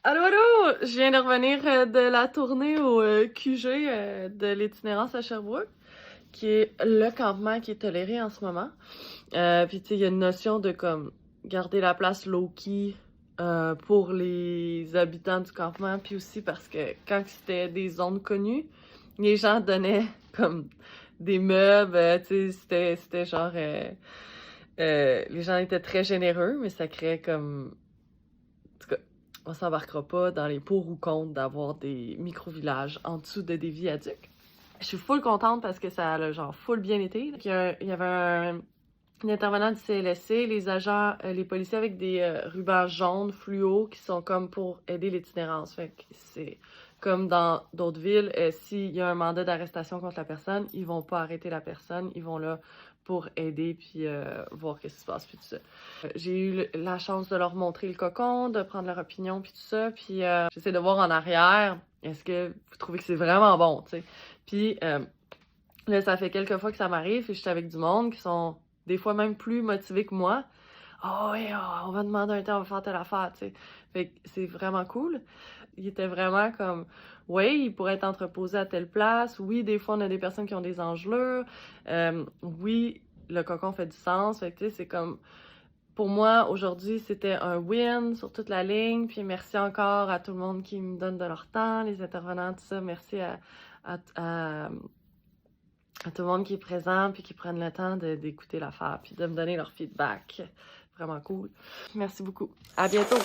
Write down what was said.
Allô, allô! Je viens de revenir de la tournée au QG de l'itinérance à Sherbrooke, qui est le campement qui est toléré en ce moment. Puis tu sais, il y a une notion de comme garder la place low-key pour les habitants du campement, puis aussi parce que quand c'était des zones connues, les gens donnaient comme des meubles, tu sais, c'était genre... les gens étaient très généreux, mais ça créait comme... En tout cas, on s'embarquera pas dans les pour ou contre d'avoir des micro-villages en dessous de des viaducs. Je suis full contente parce que ça a genre full bien été. Il y avait un intervenant du CLSC, les agents, les policiers avec des rubans jaunes fluo qui sont comme pour aider l'itinérance. Fait que c'est comme dans d'autres villes, s'il y a un mandat d'arrestation contre la personne, ils vont pas arrêter la personne, ils vont là pour aider puis voir qu'est-ce qui se passe puis tout ça. J'ai eu la chance de leur montrer le cocon, de prendre leur opinion puis tout ça, puis j'essaie de voir en arrière, est-ce que vous trouvez que c'est vraiment bon, tu sais. Puis là, ça fait quelques fois que ça m'arrive et je suis avec du monde qui sont des fois même plus motivés que moi. Ah oui, on va demander un temps, on va faire telle affaire, tu sais. Fait que c'est vraiment cool. Il était vraiment comme, oui, il pourrait être entreposé à telle place. Oui, des fois, on a des personnes qui ont des engelures. Oui, le cocon fait du sens. Fait que, tu sais, c'est comme, pour moi, aujourd'hui, c'était un win sur toute la ligne. Puis merci encore à tout le monde qui me donne de leur temps, les intervenants, tout ça. Merci à tout le monde qui est présent puis qui prennent le temps d'écouter l'affaire puis de me donner leur feedback. Vraiment cool. Merci beaucoup. À bientôt.